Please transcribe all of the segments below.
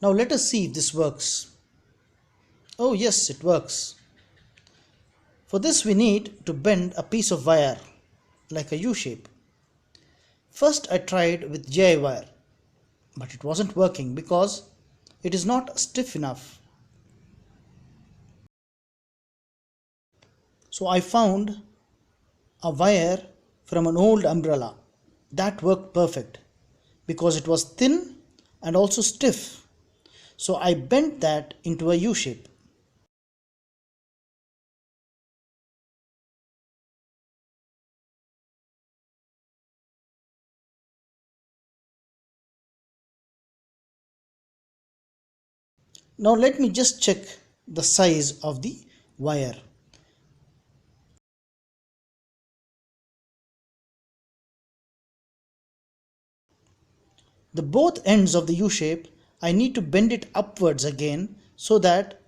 Now let us see if this works. Oh yes, it works. For this we need to bend a piece of wire like a U shape. First I tried with GI wire, but it wasn't working because it is not stiff enough. So I found a wire from an old umbrella. That worked perfect because it was thin and also stiff. So I bent that into a U shape. Now let me just check the size of the wire. The both ends of the U shape, I need to bend it upwards again so that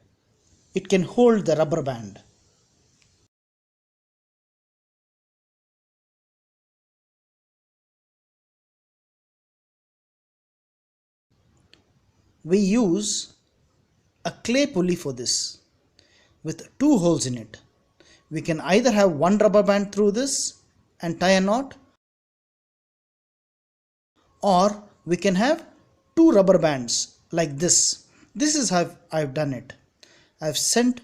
it can hold the rubber band. We use a clay pulley for this with two holes in it. We can either have one rubber band through this and tie a knot, or we can have two rubber bands like this. This is how I've done it. I've sent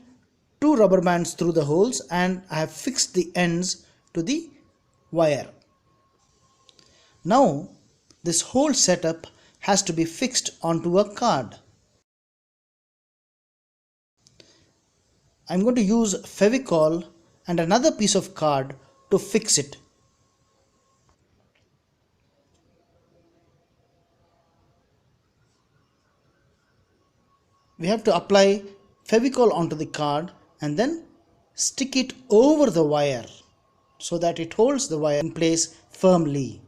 two rubber bands through the holes and I have fixed the ends to the wire. Now this whole setup has to be fixed onto a card. I'm going to use Fevicol and another piece of card to fix it. We have to apply Fevicol onto the card and then stick it over the wire so that it holds the wire in place firmly.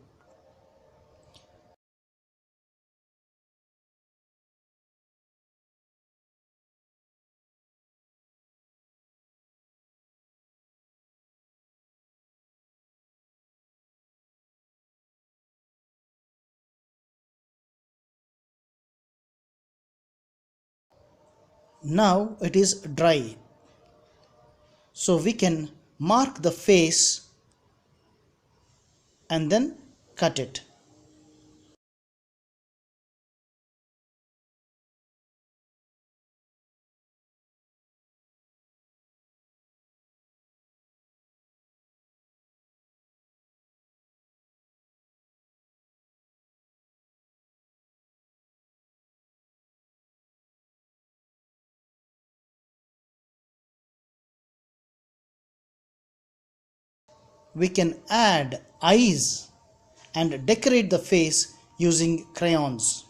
Now it is dry, so we can mark the face and then cut it. We can add eyes and decorate the face using crayons.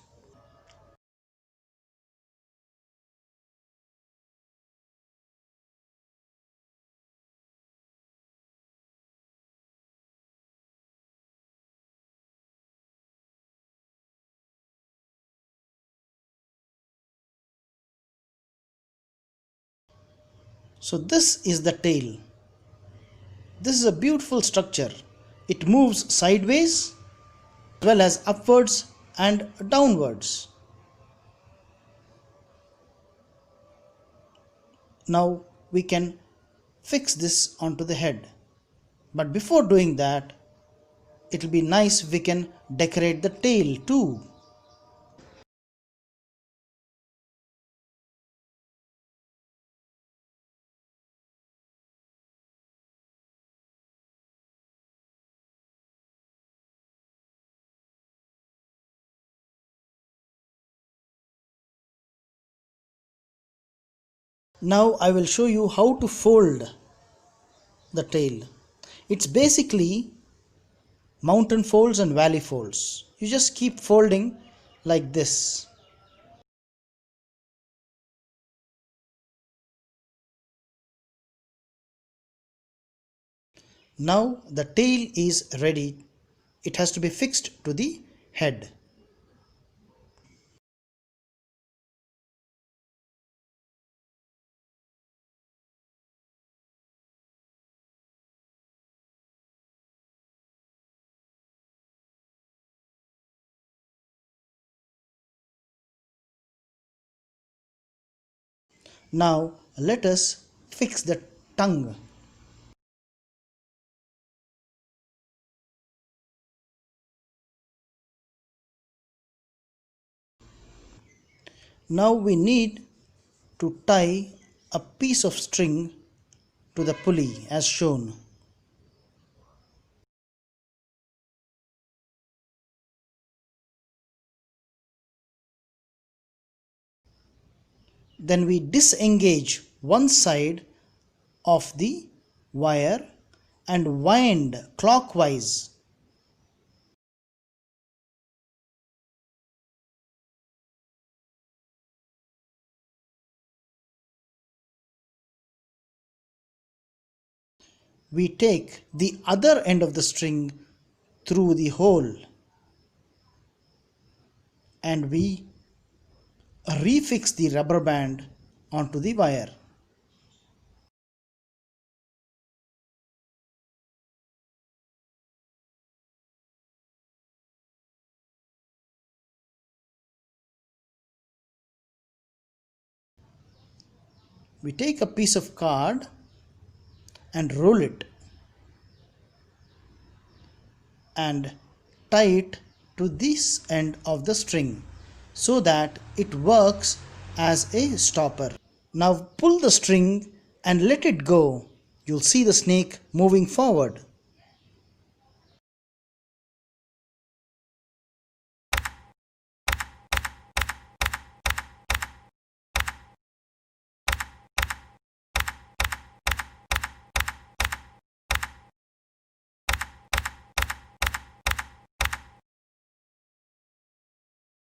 So this is the tail. This is a beautiful structure. It moves sideways as well as upwards and downwards. Now we can fix this onto the head. But before doing that, it will be nice if we can decorate the tail too. Now I will show you how to fold the tail. It's basically mountain folds and valley folds. You just keep folding like this. Now the tail is ready. It has to be fixed to the head. Now let us fix the tongue. Now we need to tie a piece of string to the pulley as shown. Then we disengage one side of the wire and wind clockwise. We take the other end of the string through the hole and we refix the rubber band onto the wire. We take a piece of card and roll it and tie it to this end of the string so that it works as a stopper. Now pull the string and let it go. You'll see the snake moving forward.